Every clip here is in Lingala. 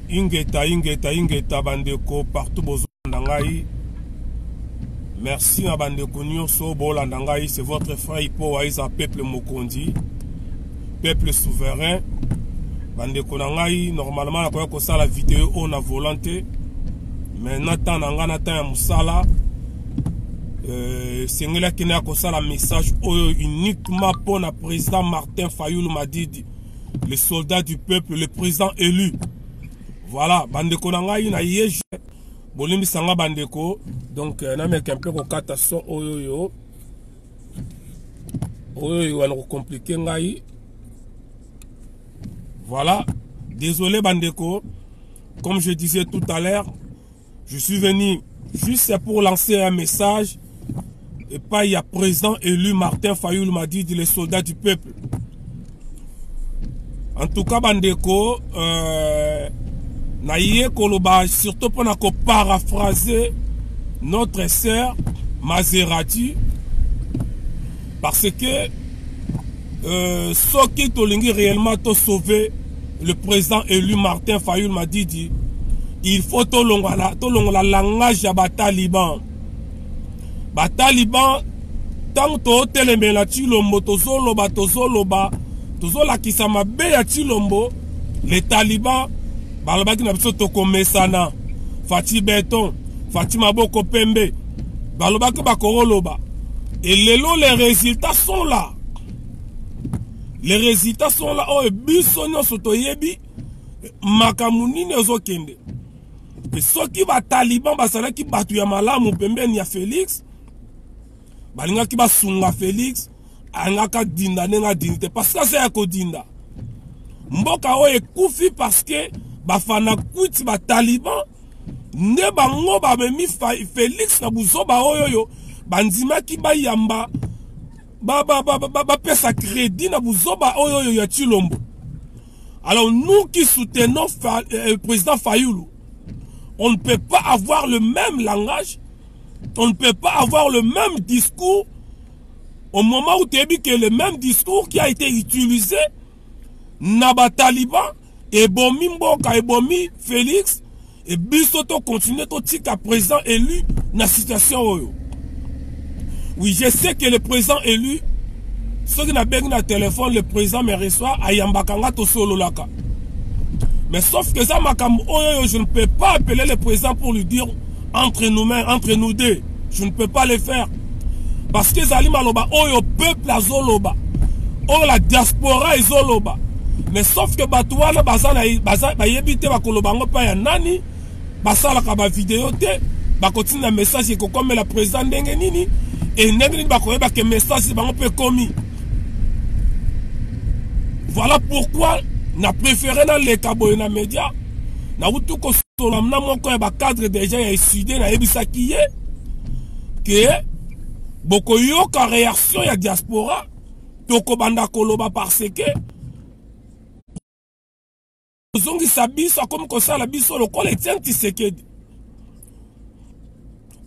ingeta bandeko partout bozolanda ngai. Merci na bandeko nyonso bolanda ngai, c'est votre frère Ipo Waiza peuple Mokondi, peuple souverain. Bandeko na ngai normalement nakoya kosala vidéo on a volonté, mais natan na nga natan ya musala sengela kina kosala message uniquement pour le président Martin Fayoulou Madidi, le soldat du peuple, le président élu. Voilà, bandeko na ngai na yeje bolimi sanga bandeko. Donc na mec un peu ko kata so oyo wana compliqué ngai. Voilà, désolé bandeko, comme je disais tout à l'heure, je suis venu juste pour lancer un message et pas il y a président élu Martin Fayoulou Madidi, le soldat du peuple. En tout cas bandeko, naïe koloba surtout pour qu'on paraphraser notre sœur Maserati, parce que ce qui tolingi réellement te sauver le président élu Martin Fayoulou Madidi, il faut la langage ya bataliban. Bataliban tant to teleme la chilombo tozoloba tozola kisama be ya chilombo, les talibans balobaki na biso tokomesana, Fati Beton, Fatima Boko Pembe, balobaki bakoroloba. Et les résultats sont là. Les résultats sont là. Oh, biso nyonso toyebi makamuni nezokende. Et ceux qui va taliban basala ki batu ya malamu pembeni ya Félix, balinga ki basunga Félix, angaka dinda nenga dinte parce que c'est yako dinda. Mboka o ekufi parce que bafana kuti ba taliban ne bango ba memi Félix na buzoba oyoyo bandima ki ba yamba ba pesa crédit na buzoba oyoyo ya Chilombo. Alors nous qui soutenons le président Fayoulou, on ne peut pas avoir le même langage, on ne peut pas avoir le même discours au moment où tu as dit que le même discours qui a été utilisé Naba Taliban et Bomi Mboka et Bomi Félix et Bissoto continue tout tika président élu dans la situation. Oui, je sais que le président élu, ceux qui n'ont pas de téléphone, le président me reçoit à Yambakanga to solo laka. Mais sauf que ça, je ne peux pas appeler le président pour lui dire entre nous mains, entre nous deux. Je ne peux pas le faire. Parce que Zali Maloba, le peuple a Zoloba. La diaspora est Zoloba. Mais sauf que Batouana, Bayebite, Bakolobango, Paya Nani, Basala Kaba vidéo, Bakotine un message et comme la présidente Nini, et Nengri Bakoyeba que message peut commis. Voilà pourquoi na préféré dans les cabots na médias na wutu ko solamna moko ya cadre déjà ya étudié na ebisa kiye que boko yoka réaction ya diaspora toko banda koloba parce que zongi sabiso comme ko sala biso le kole tient Tshisekedi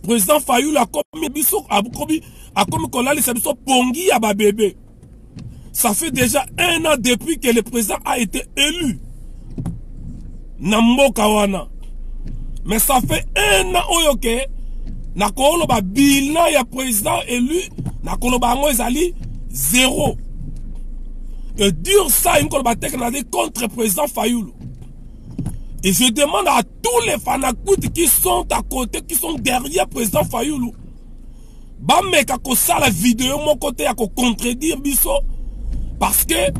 président Fayoulou a comme biso a comme ko la biso pongi ya ba bébé. Ça fait déjà 1 an depuis que le président a été élu. Namboka wana. Mais ça fait 1 an oyoke. Nakolo ba bilan ya président élu. Nakolo ba ngo ezali 0. Et dire ça, une colbatek n'a dit contre le président Fayoulou. Et je demande à tous les fanakoutes qui sont à côté, qui sont derrière le président Fayoulou. Bameka ko sa la vidéo mon côté à contredire biso. Parce que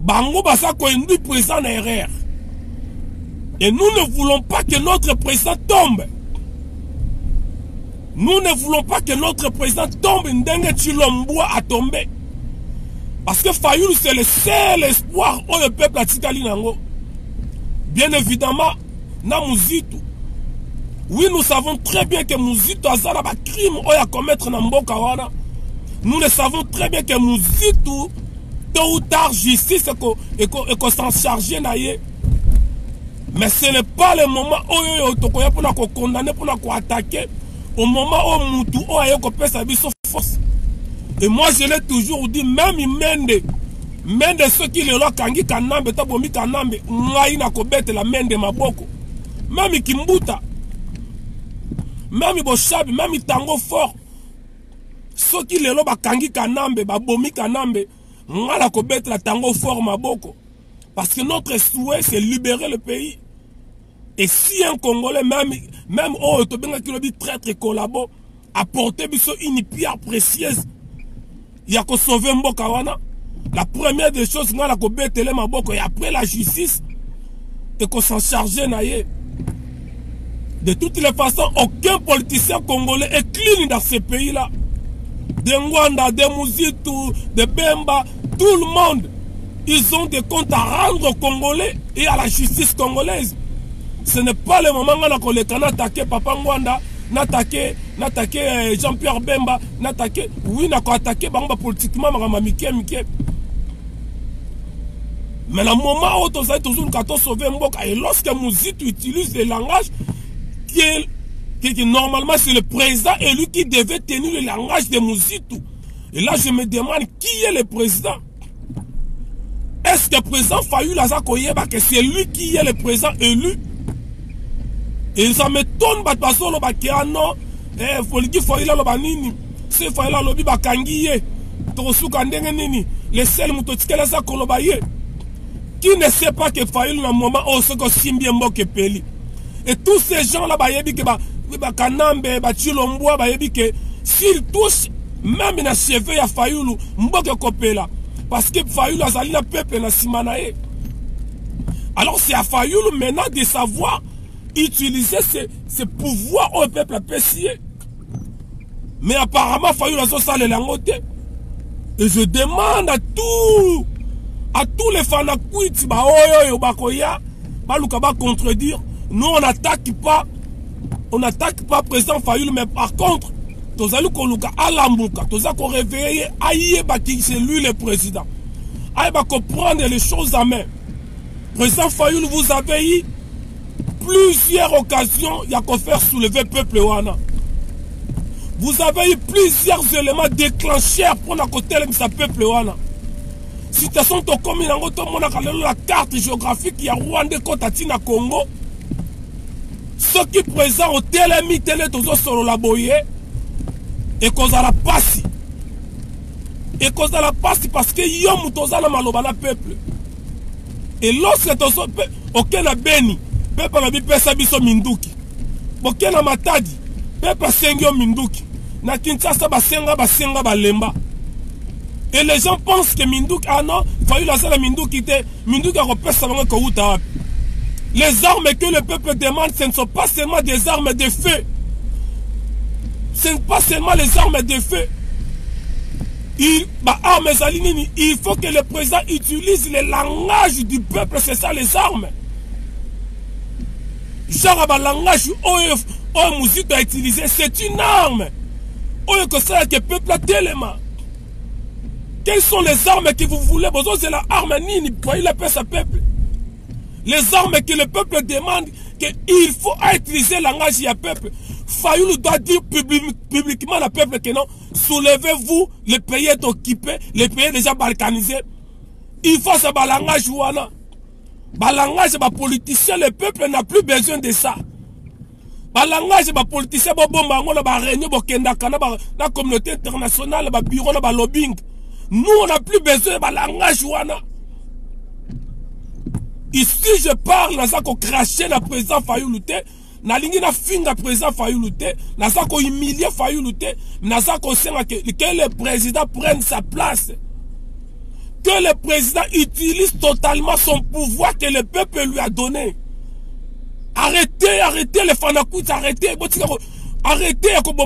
Bango Basa induit le président en erreur. Et nous ne voulons pas que notre président tombe. Nous ne voulons pas que notre président tombe. Ndengue Chilomboua a tombé. Parce que Fayoulou c'est le seul espoir où le peuple a tikali nango. Bien évidemment, na Muzitu. Oui, nous savons très bien que Muzitu a zala ba crime ou a commettre na mboka wana. Nous le savons très bien que Muzitu tôt ou tard, justice et qu'on s'en charge. Mais ce n'est pas le moment où on condamner, pour attaquer. Au moment où Moutou a sa vie sauf force. Et moi, je l'ai toujours dit, même Mende ceux qui le loi kangi kanambe, tabomi kanambe, ngaï na kobete la mende maboko. même Kimbuta, même Boshabi, même Tango Fort. Ceux qui les loba kangi kanambe, babomi kanambe, ngala ko bête la Tango Fort maboko. Parce que notre souhait c'est libérer le pays. Et si un Congolais, même oh, Tobenga qui le dit traître collabo, apporter une pierre précieuse, il y a qu'à sauver Mboka wana. La première des choses, ngala ko bête le maboko, et après la justice, et qu'on s'en charge naïe. De toutes les façons, aucun politicien congolais est clean dans ce pays-là. De Ngwanda, de Muzitu, de Bemba, tout le monde, ils ont des comptes à rendre aux Congolais et à la justice congolaise. Ce n'est pas le moment où les Canadiens attaquent Papa Ngwanda, n'attaquer Jean-Pierre Bemba, n'attaquer, oui, n'a qu'à attaquer Bamba politiquement, Mike. Mais le moment où on a toujours sauvé Mboka, et lorsque Muzitu utilise le langage, qui normalement c'est le président élu qui devait tenir le langage de Muzitu. Et là je me demande qui est le président. Est-ce que le président Fayulu Azakoyeba que c'est lui qui est le président élu? Et ça m'étonne parce que ah non, Foliki Fayulu Lobanini, c'est Fayulu Lobi Bakangiye, Tosuka Ndengenini, les seuls moutotskela Zakolobaye, qui ne sait pas que Fayulu dans le moment où c'est que Simbie Mboke Peli. Et tous ces gens-là, Kanambe, Chilomboa, s'ils touchent, même dans cheveux, il y a Fayulu, Mboke Kopela. Parce que Fayulu a zali na peuple na simanae. Alors c'est à Fayulu maintenant de savoir utiliser ses pouvoirs au peuple apprécié. Mais apparemment Fayulu a ça les langote. Et je demande à tous les fanakuiti, oyo bakoya, baluka ba contredire. Nous on n'attaque pas président Fayulu, mais par contre, tous allons koluka alamuka, tous allons réveiller, aïe baki c'est lui le président. Aïe ba comprendre les choses en main. Président Fayulu, vous avez eu plusieurs occasions, il y a qu'à faire soulever le peuple wana. Vous avez eu plusieurs éléments déclencheurs pour la côté de ce peuple wana. Situation to comme la carte géographique, il y a Rwanda côté na Congo. Ceux qui présents au télémi télé toujours sur la boye et cause à la passe. Et cause à la passe parce que yom toza la maloba na peuple. Et lorsque tozo aucun a béni, peuple na bi pesa biso minduki. Aucun a matadi, peuple sengyo minduki. Na Kinshasa basenga balemba. Et les gens pensent que minduki ah non, il faut la sala minduki te minduki a repesa bango ko uta. Les armes que le peuple demande, ce ne sont pas seulement des armes de feu. Ce n'est pas seulement les armes de feu. Il faut que le président utilise le langage du peuple, c'est ça les armes. Genre, le langage où Mouzito a utilisé, c'est une arme. Où que ça que le peuple a tellement. Quelles sont les armes que vous voulez? Besoin de la arme, ni pour il appelle sa peuple. Les armes que le peuple demande, qu'il faut utiliser le langage du peuple. Fayulu doit dire publiquement au peuple que non, soulevez-vous, le pays est occupé, le pays est déjà balkanisé. Il faut ce langage ouana. Langage de politicien, le peuple n'a plus besoin de ça. Langage de politicien, la communauté internationale, le bureau, le lobbying. Nous, on n'a plus besoin de langage ouana. Ici, je parle, n'a pas craché le président Fayulu te, n'a pas finga président Fayulu te, n'a pas humilié Fayulu te, n'a pas que le président prenne sa place. Que le président utilise totalement son pouvoir que le peuple lui a donné. Arrêtez les fanakouts, arrêtez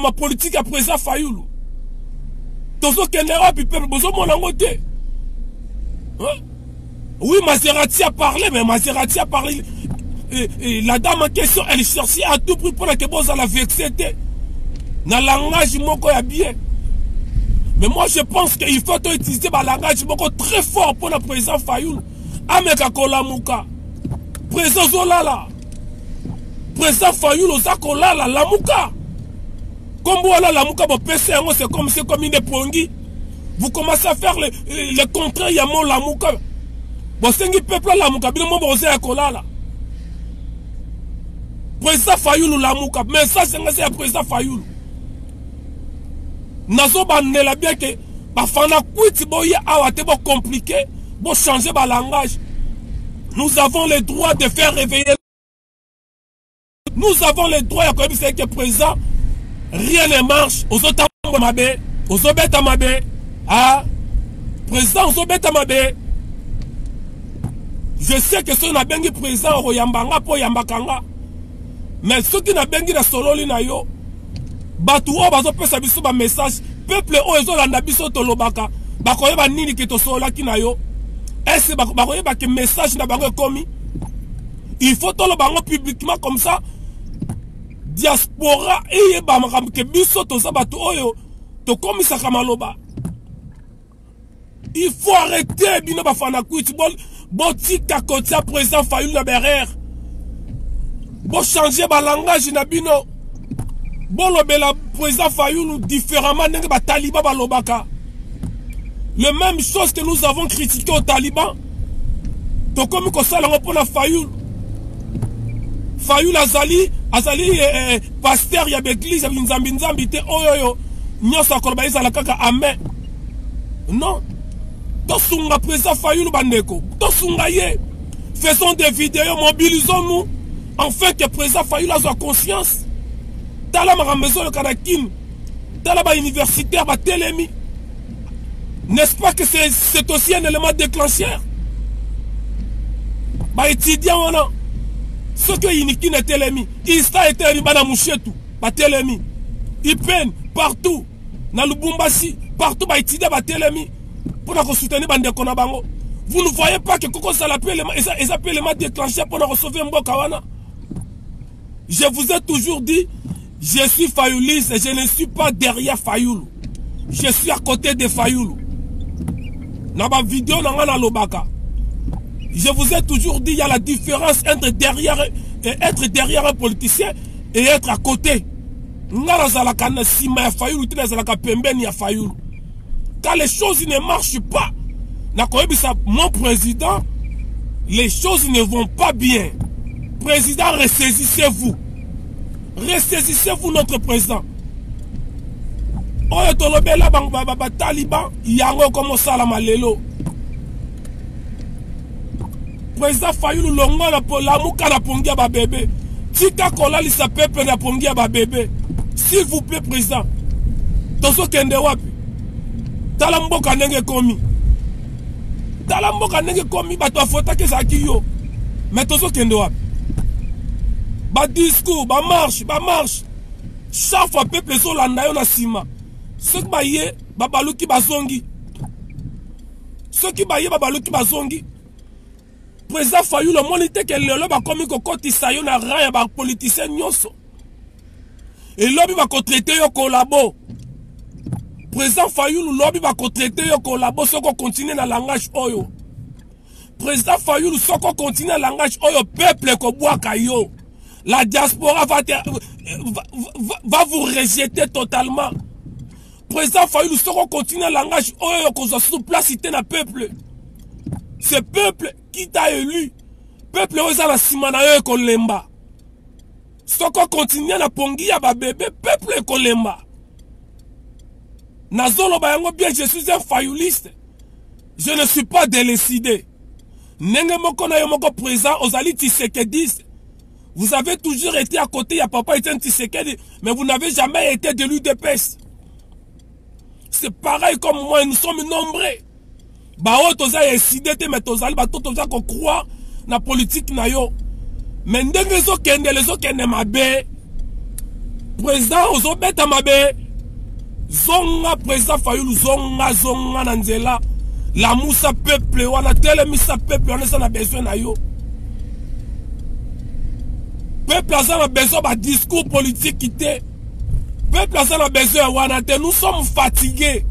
ma politique à président Fayulu. Tozo kenera puis peuple, bozo mon angote. Oui, Maserati a parlé, mais Maserati a parlé. Et la dame en question, elle cherchait à tout prix pour que vous la vexer. Dans le langage, moko ya bien. Mais moi, je pense qu'il faut utiliser le langage moko très fort pour le président Fayulu. Ameka Kolamuka. Président Zolala. Président Fayulu, Zakolala, Lamuka. Comme vous allez Lamuka, c'est comme une pongi. Vous commencez à faire le contraire, il y a mon Lamuka. Bosengi peuple la mukabila mo boze ya kolala. Président Fayoulou Lamouka, message c'est à président Fayoulou. Nazo bandela bien que bafana kwiti boya awate bo compliqué, bo changer ba langage. Nous avons le droit de faire réveiller. Nous avons le droit comme c'est que président rien ne marche. Aux autres mabe, aux obeta mabe. Ah, président aux obeta mabe. Je sais que ceux n'a bengi président au yambanga po yambakanga. Mais ceux qui n'a bengi la sololi na yo, batu o bazo pesa biso ba message, peuple o ezo landa biso to lobaka, bakoye ba nini ki to sola ki na yo. Est-ce bakoye ba ke message na bango komi? Il faut to lo bango publiquement comme ça. Diaspora eye ba makam ke biso to za batu oyo to komisa kamaloba. Il faut arrêter bino ba fana kwiti botika kotia président Fayoulou na berère. Bon changer ba langage na bino. Bon lobela président Fayoulou différemment nenge ba taliban ba lobaka. Le même chose que nous avons critiqué aux talibans. To comme ko sala ngopona Fayoulou. Fayoulou azali pasteur ya l'église ya nzambi te oyoyo nyosa korba izala kaka amen. Non. Tosunga président Fayoulou bandeko. Tosunga ye. Faisons des vidéos, mobilisons-nous. Enfin que président Fayoulou soit conscience. Tala marambezo le kanakin. Tala ba universitaire ba telemi. N'est-ce pas que c'est aussi un élément déclencheur? Ba étudiant on a. Ce que Iniki n'est telemi. Ista était ribana mouchetou. Ba telemi. Ipen partout. Na Lubumbashi. Partout ba étudiant ba telemi. Pour nous soutenir bandeko na bango. Vous ne voyez pas que Koko Salapé les appels déclenchés pour nous recevoir Mbokawana. Je vous ai toujours dit, je suis fayouliste et je ne suis pas derrière Fayoulou. Je suis à côté de Fayoulou. Dans ma vidéo, je vous ai toujours dit, il y a la différence entre être derrière un politicien et être à côté. Quand les choses ne marchent pas, mon président, les choses ne vont pas bien. Président, ressaisissez-vous. Ressaisissez-vous notre président. Oyo tolobela ba taliban yango comme salama lelo. Président Fayoulou longo na lamuka na pongia ba bébé. Tika kolali sa peuple na pongia ba bébé. S'il vous plaît président. Tozo kende wapi? Tala mboka ndenge komi. Tala mboka ndenge komi bato afota ke zaki yo. Mais tozo kende wapi? Ba discours, ba marche. Chaque fois peuple so landa yo na sima. Ceux qui baye babaluki bazongi. Ceux qui baye babaluki bazongi. Président Fayoulou le monite ke lelo ba komi ko kotisa yo na rang ya ba politicien nyonso. Et lobi ba ko traiter yo collabo. Président Fayoulou lobi ba ko traiter yo collabo soko continuer na langage oyo. Président Fayoulou soko continuer na langage oyo peuple ko boaka yo. La diaspora va vous rejeter totalement. Président Fayoulou soko continuer na langage oyo ko zo sous place na peuple. Ce peuple qui t'a élu, peuple oza na simana yo ko lemba. Soko continuer na pongi ya ba bébé peuple ko lemba. Nazolo bayango bien, je suis un fayouliste. Je ne suis pas délécidé. Nenge moko na yo moko président ozali Tshisekedi. Vous avez toujours été à côté, ya papa était un Tshisekedi, mais vous n'avez jamais été de l'UDPS. C'est pareil comme moi, nous sommes nombreux. Bao toza décidé mais tozali ba toza ko croire na politique na yo. Mais ndenge zo kende lezo kende mabe. Président ozo beta mabe. Zonga président Fayoulou zonga na nzela. La moussa peuple wana telemisa peuple wana ça na besoin na yo. Peuple a besoin d'un discours politique qui était. Peuple a besoin wana te. Nous sommes fatigués.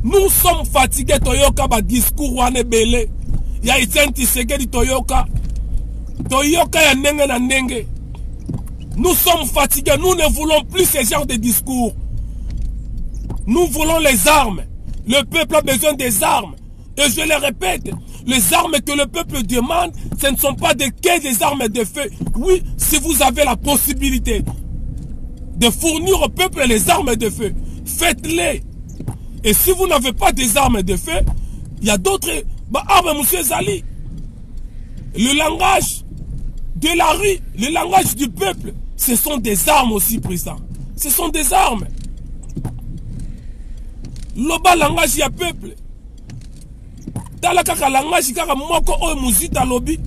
Nous sommes fatigués toyoka ba discours wana belé. Ya itenti segedi toyoka. Toyoka ya nenge na nenge. Nous sommes fatigués. Nous ne voulons plus ce genre de discours. Nous voulons les armes. Le peuple a besoin des armes. Et je le répète, Les armes que le peuple demande, ce ne sont pas des armes de feu. Oui, si vous avez la possibilité de fournir au peuple les armes de feu, faites-les. Et si vous n'avez pas des armes de feu, il y a d'autres armes, monsieur Zali. Le langage de la rue, le langage du peuple, ce sont des armes aussi, président. Ce sont des armes. Loba langage ya peuple. Tala kaka langage kaka moko oyo muzita lobi.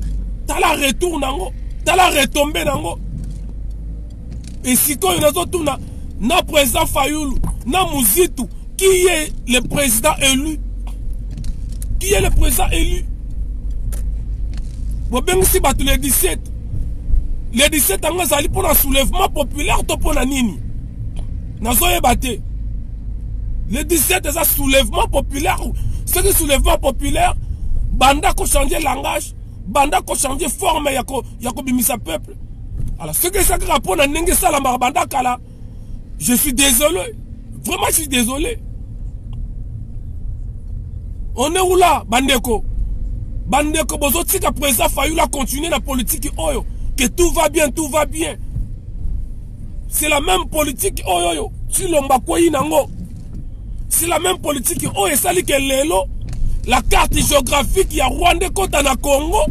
Tala retour nango. Tala retombe nango. Et si quand il na président Fayulu, na muzitu, qui est le président élu? Qui est le président élu? Bon, bien si battu les 17. Les 17 ans, ça allait pour un soulèvement populaire, to pour la nini. Nazoye batté. Les 17 c'est un soulèvement populaire. Ce qui soulèvement populaire, banda ko changer langage, banda ko changer forme, yako bimisa peuple. Alors, ce que ça rapport à Nenge Salama banda kala, je suis désolé. Vraiment, je suis désolé. On est où là, Bandeko? Bandeko, bozotika président Fayulu a continuer la politique oyo. Que tout va bien, tout va bien. C'est la même politique oyo. Si l'omba koyi nango. C'est la même politique oyo. Sali que lelo. La carte géographique ya Rwanda kota na Congo.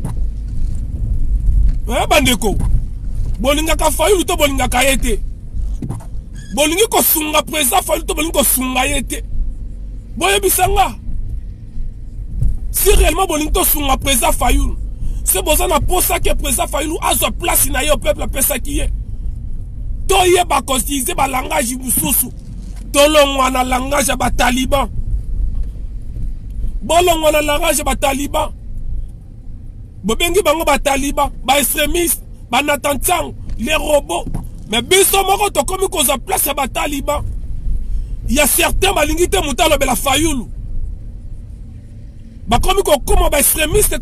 Bandeko. Bolinga ka Fayulu to bolinga ka yete. Bolingi ko sunga président Fayulu to bolingi ko sunga yete. Boye bisanga. Si réellement Bolinto sunga président Fayulu, c'est besoin pour ça que président Fayulu a sa place au peuple à ça qui est. Toye ba constituer ba langage mususu. Tolongwa na langage ba taliban. Bolongwa na langage ba taliban. Bobengi bango ba taliban, ba extrémistes, ba Natantang, les robots. Mais biso moko to komi ko sa place ba taliban. Il y a certains malingite mutalo be la Fayulu. Comme extrémiste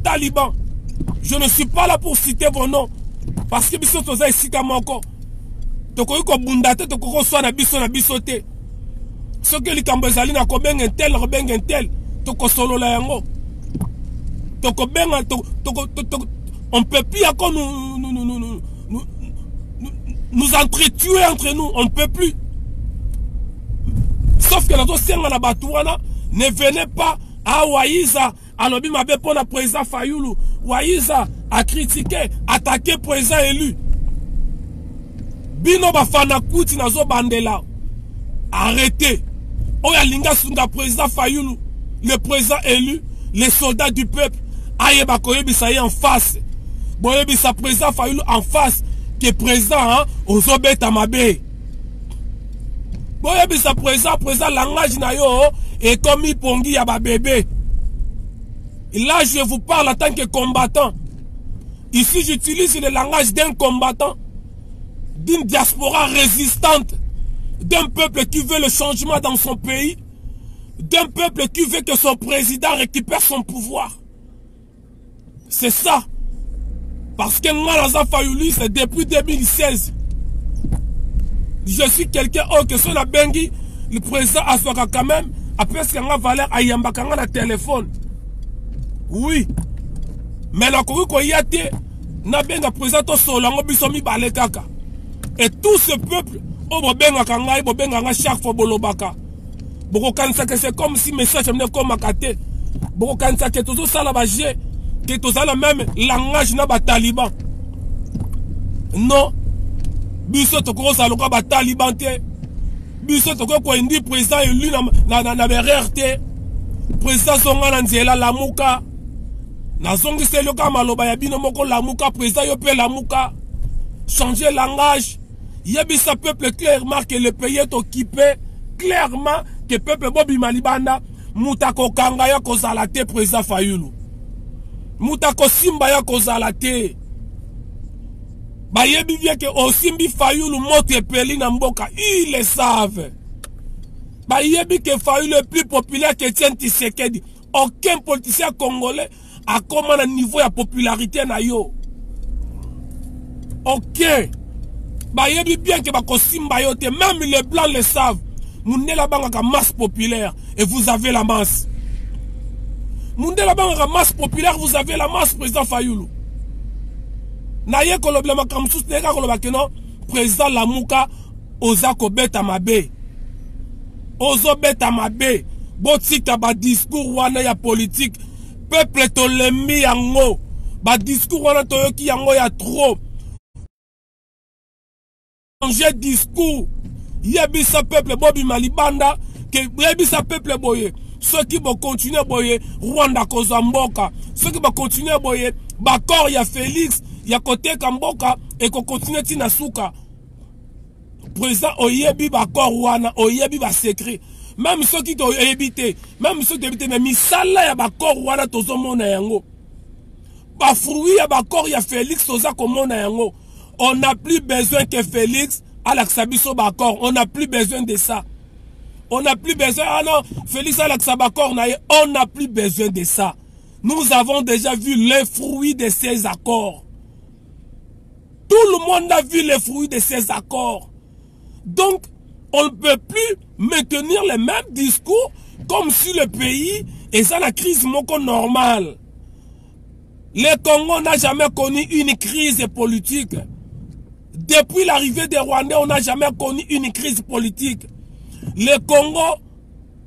taliban. Je ne suis pas là pour citer vos noms. Parce que biso toza ici comme encore. Toko ko bundate toko ko so na biso te. Ce que les Cambozali na ko benga tel, toko solo la yango. Toko benga on peut plus encore nous entretuer entre nous, on ne peut plus. Sauf que la dossière na batouana ne venez pas. Ah, Waïza, alobi mabe pour la président Fayulu. Waïza a critiqué, attaqué président élu. Bino bafana kuti nazo bandela. Arrêtez. Oya linga sunda président Fayulu, le président élu, les soldats du peuple. Aye bakoyebi ça y en face. Boyebi sa président Fayulu en face. Que président, hein, ozobeta mabe. Boyebi sa président langage na yo. Et comme il pongi ya ba bébé. Là, je vous parle en tant que combattant. Ici, j'utilise le langage d'un combattant, d'une diaspora résistante, d'un peuple qui veut le changement dans son pays, d'un peuple qui veut que son président récupère son pouvoir. C'est ça. Parce que Ngalaza Fayulu, c'est depuis 2016. Je suis quelqu'un que son Bengi, le président Aswaka quand même, après ce qu'on a valeur à Yambakanga na téléphone. Oui. Mais la Kourou Yate n'a benga président Solango Bisomi Balekaka. Et tout ce peuple, oh benga kanga, benga chaque fois bolobaka. Boko kansa que c'est comme si message venait comme akate. Boko kansa que tout ça la bagé, que tout ça la même langage na ba taliban. Non. Biso to ko sa loka ba taliban te. Biso toko ko indi président élu na BRT. Président songa na nzela lamuka. Na zongi selo ka maloba ya bino moko lamuka président yo pe lamuka. Changer langage. Yebisa peuple clairement que le pays est occupé. Clairement que peuple Bobi Malibanda mutako kanga ya kozala te président Fayulu. Mutako simba ya kozala te. Bayebi bien que Osimbi Fayulu mote peli na mboka, ils le savent. Bayebi que Fayulu est plus populaire que Etienne Tshisekedi. Aucun politicien congolais a comme un niveau de popularité na yo. Aucun. Bayebi bien que Bakosimba yote, même les blancs le savent. Mounela banga ka masse populaire et vous avez la masse. Mundela banga masse populaire, vous avez la masse président Fayoulou. Naye kolobla makamsus neka koloba keno président Lamuka ozako beta mabe. Ozo beta mabe. Botika ba discours wana ya politique. Peuple tolembi yango. Ba discours wana toyoki yango ya trop. Changer discours. Yebisa peuple bobi malibanda. Que yebisa peuple boye. Ceux qui vont continuer boye. Rwanda kozamboka. Ceux qui vont continuer boye. Bakor ya Félix. Ya côté Kamboka. Et qu'on continue tina souka. Président oyebi bakor wana. Oyebi ba secret. Même ceux qui ont évité, même ceux qui ont évité, mais misala ya bakor wana tozo mona yango. Ba fruit ya bakor ya Félix toza komona yango. On n'a plus besoin que Félix Alaksabiso bakor. On n'a plus besoin de ça. On n'a plus besoin, ah non, Félix Alaksabakor, on n'a plus besoin de ça. Nous avons déjà vu les fruits de ces accords. Tout le monde a vu les fruits de ces accords. Donc, on ne peut plus maintenir les mêmes discours comme si le pays est dans la crise normale. Le Congo n'a jamais connu une crise politique. Depuis l'arrivée des Rwandais, on n'a jamais connu une crise politique. Le Congo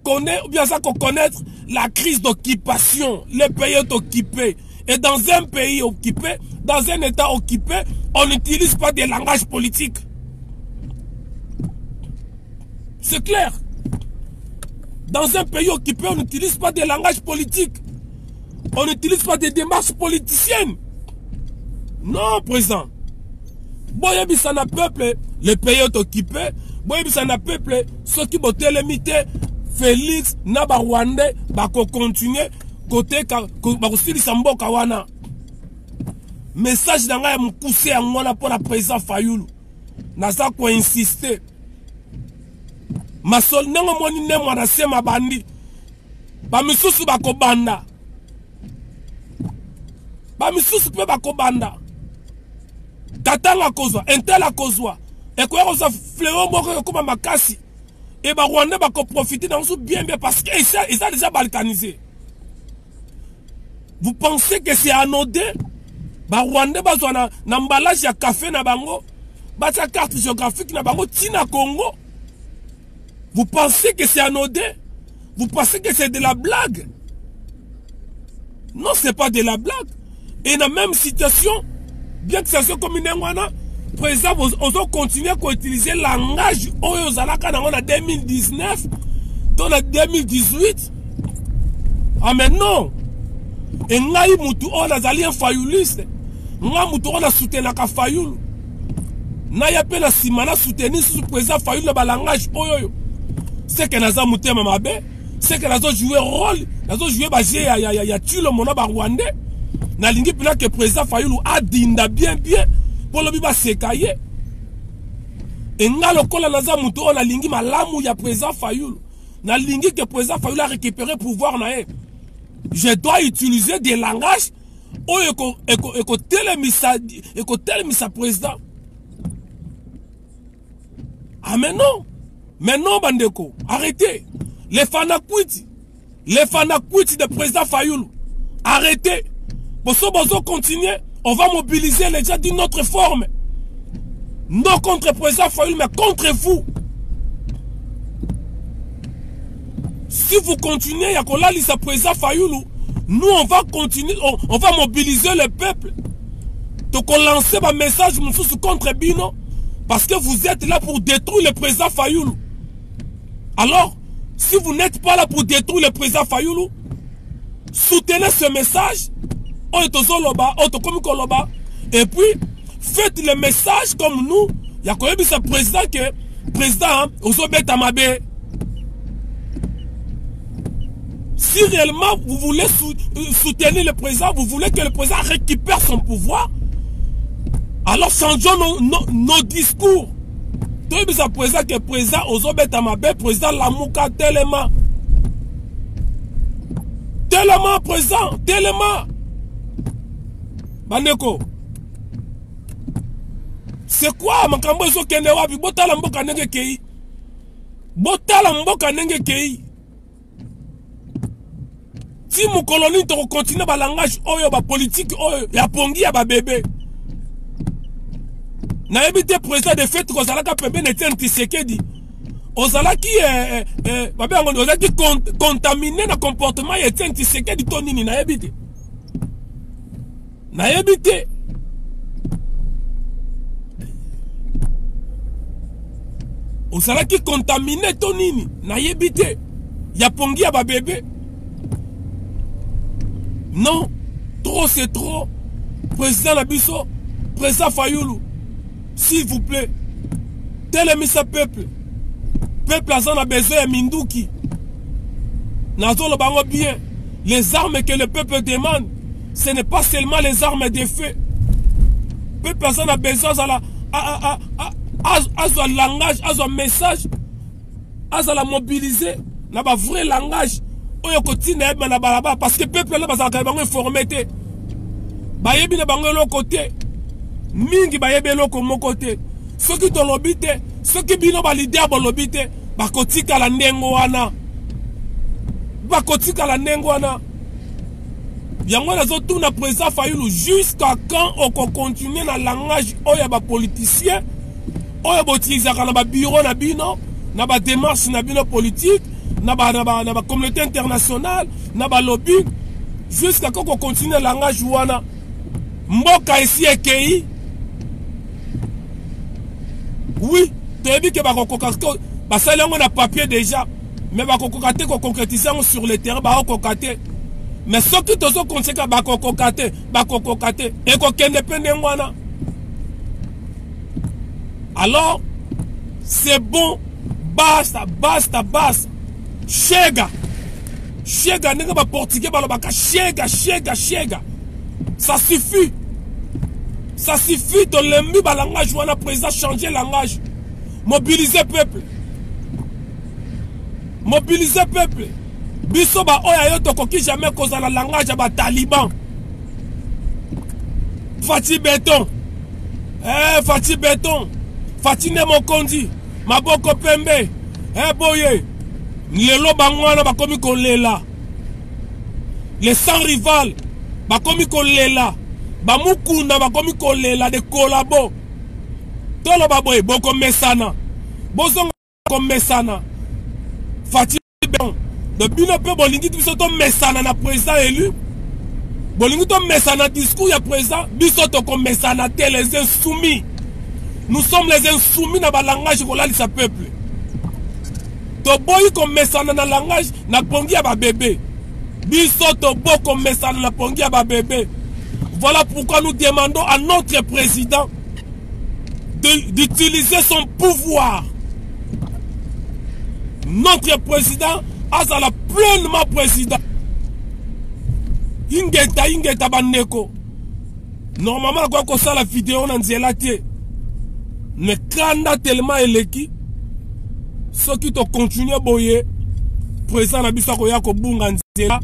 connaît, ou bien ça qu'on connaît, la crise d'occupation. Le pays est occupé. Et dans un pays occupé, dans un État occupé, on n'utilise pas de langage politique. C'est clair. Dans un pays occupé, on n'utilise pas de langage politique. On n'utilise pas de démarches politiciennes. Non, président. Boyebi sana peuple, le pays est occupé. Boyebi sana peuple, ceux qui vont télémiter, Félix, Naba Rwandais, bako continuer, côté bakosili sambo kawana. Message d'anga ya mukuse angona pour la président Fayoulou. Naza ko insister. Masol nango moni ne mwana sema bandi. Ba misusu bako banda. Ba misusu pe bako banda. Katanga kozwa, entela kozwa. Et quoi on fléau moko comme makasi. Et ba Rwanda ba ko profiter dans ce bien parce que ils ont déjà balkanisé. Vous pensez que c'est anodin? Ba Rwanda ba zona na emballage ya café na bango, ba sa carte géographique na bango tina Congo. Vous pensez que c'est anodin? Vous pensez que c'est de la blague? Non, c'est pas de la blague. Et dans la même situation, bien que ça soit comme une engwana, président, on continue à utiliser le langage en 2019, dans 2018. Ah mais non! Et ngai mutu on a zali un fayouliste. Ngai mutu on a soutenu ka fayoul. Na ya pe na simana soutenu sous président fayoul le langage oyo. C'est que naza muté mamabe, c'est que nazo jouer rôle, nazo jouer ba ya tu le mona ba Rwandais. Na lingi pina que président fayoul a dinda bien pour le biba sekaye. Et nga lokola naza mutu on a lingi malamu ya président fayoul. Na lingi que président fayoul a récupéré pouvoir na e. Je dois utiliser des langages où écoutez président. Ah mais non Bandeko, arrêtez. Les fanakwiti de président Fayoulou, arrêtez. Pour ce besoin continuer, on va mobiliser les gens d'une autre forme. Non contre président Fayoulou, mais contre vous. Si vous continuez à coller sa président Fayoulou, nous on va continuer, on va mobiliser le peuple. Donc on lance un message contre Bino, parce que vous êtes là pour détruire le président Fayoulou. Alors, si vous n'êtes pas là pour détruire le président Fayoulou, soutenez ce message, et puis faites le message comme nous. Il y a quand même ce président que président Osobetamabe. Si réellement vous voulez soutenir le président, vous voulez que le président récupère son pouvoir, alors changeons nos discours. Tout le président que le président Osobetamabe, président Lamuka, tellement président, tellement. Bandeko. C'est quoi makambo zo kende wapi botala mboka nenge kei? Botala mboka nenge kei. ti mukoloni to continue ba langage oyo ba politique oyo ya pongi ya ba bébé na ebité président de fait ko zalaka pembe ne tient Tshisekedi ozalaki babe yango ozalaki contaminé na comportement ya tient Tshisekedi to nini na ebité ozalaki contaminé to nini na ebité ya pongi ya ba bébé. Non, trop c'est trop. Président Nabiso, président Fayoulou, s'il vous plaît, télémisa peuple. Peuple a besoin de Mindouki. Nazo le bango bien. Les armes que le peuple demande, ce n'est pas seulement les armes de feu. Peuple a besoin de un langage, un message, à mobiliser, n'a pas vrai langage. Oyo kotine na balaba parce que peuple là bazaka bango informé te bayebi na bango lo côté mingi bayebi lo ko mokote soki to lobite soki bino ba leader ba lobite bakotika la ndengo wana yango nazo tuna président Fayoulou jusqu'à quand on continue na langage oyo ba politicien oyo botilizaka na ba bureau na bino na ba démarche na bino politique na ba communauté internationale na ba lobby jusqu'à qu'on continue le langage wana mboka ici ekei oui toyebi ke bakokoka basali yango na papier déjà mais bakokoka te ko concrétiser sur le terrain bakokoka te mais soki tozo konseka bakokoka te ekokende pende wana. Alors c'est bon, basta. Chega n'est pas portugais balobaka chega. Ça suffit de l'embi ba langage wana président changer langage. Mobiliser peuple. Biso ba oya yo tokoki jamais koza la langage ba taliban. Fati béton. Fati ne mokondi. Maboko pembe. Boye. Lelo bangwana bakomi kolela. Les sans rival bakomi kolela. Bamukunda bakomi kolela de kolabo. Tolo baboye boko mesana. Bozonga ko mesana. Fati bon. De bino pe bolingi biso to mesana na président élu. Bolingi to mesana discours ya président biso to ko mesana te les insoumis. Nous sommes les insoumis na ba langage ko lalisa peuple. Toboyi comme mesana na langage na pongi ya ba bébé. Biso tobo comme mesana na pongi ya ba bébé. Voilà pourquoi nous demandons à notre président d'utiliser son pouvoir. Notre président a la pleinement président. Ingeta bandeko. Normalement quoi que ça la vidéo na nzela tie. Mais kanda tellement eleki. Ce qui te continue boye président na biso ko ya ko bunga nzela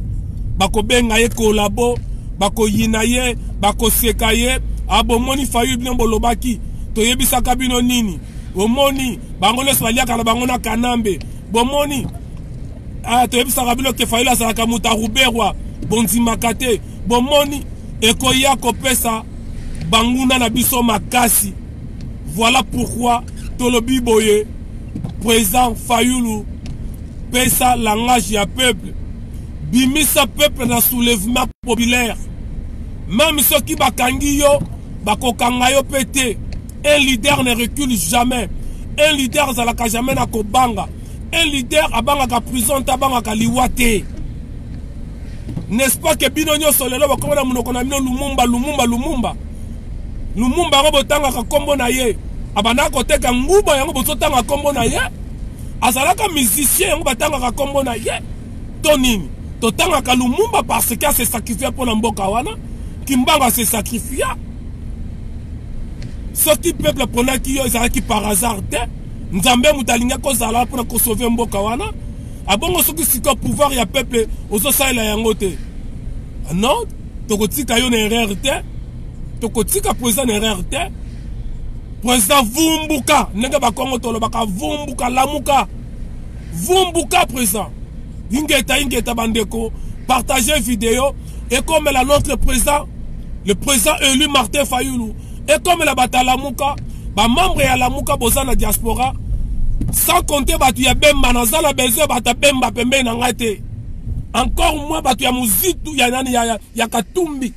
bako benga ye kolabo bako yinaye bako sekaye abo moni fayu bien bolobaki to yebisa kabino nini omoni bango le swalia kana bango na kanambe bomoni to yebisa kabino ke fayu la saka mutaruberwa bonzi makate bomoni ekoya ko pesa banguna na biso makasi. Voilà pourquoi tolobi boye président Fayoulou pesa langage ya peuple bimisa peuple na soulèvement populaire même ceux qui bakangi yo bakokanga yo pété. Un leader ne recule jamais, un leader zalaka jamais na kobanga, un leader abanga ka prison tabanga ka liwate. N'est-ce pas que bino nyonso lelo bakoma na munoko na bino Lumumba robotanga ka kombo na ye abana koteka nguba yango bototanga kombo na ye azalaka musicien yango batanga ka kombo na ye to nini totanga ka Lumumba parce que se sacrifier pour na mboka wana kimbanga se sacrifier ce qui peuple pona ki yo ezalaki par hasard te nzambe mutalinga ko zala pour ko sauver mboka wana abongo soki siko pouvoir ya peuple ozo saela yango te non tokotika yo na erreur te tokotika président erreur te président vumbuka nenge bakongo tolobaka vumbuka lamuka vumbuka président ingeta bandeko partagez vidéo. Et comme la notre président, le président élu Martin Fayoulou, et comme la Batalamuka, membre ya la Mouka Bozana diaspora, sans compter batu ya Bemba, nazala besoin bata Bemba pembe na ngate. Encore moins batu ya Muzitu ya nani ya Katumbi.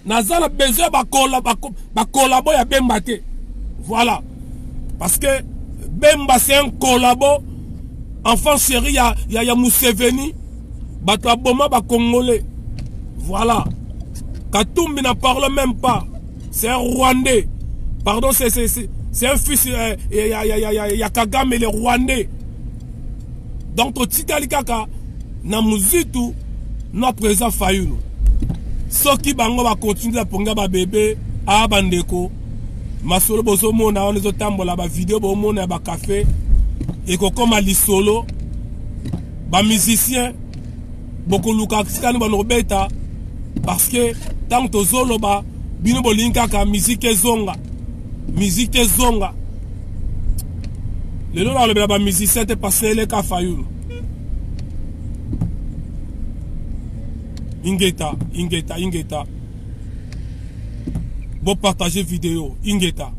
Nazala besoin bakolabo ya Bemba te. Voilà. Parce que Bemba c'est un collabo. Enfant chéri ya Museveni. Batu ya Boma ba Congolais. Voilà. Katumbi n'en parle même pas. C'est un Rwandais. Pardon, c'est un fils ya Kagame le Rwandais. Donc au Titali Kaka na Muzitu no président Fayoulou. Soki bango va continuer à ponga ba bébé a bandeko. Masolo bozo mona on les otambola ba vidéo bo mona ba café et ko comme ali solo ba musicien beaucoup luka skani ba nobeta parce que tant to zolo ba bino bolinka ka musique zonga le nom dans le ba musicien te passer le ka Fayoulou Ingeta. Bon partager vidéo. Ingeta.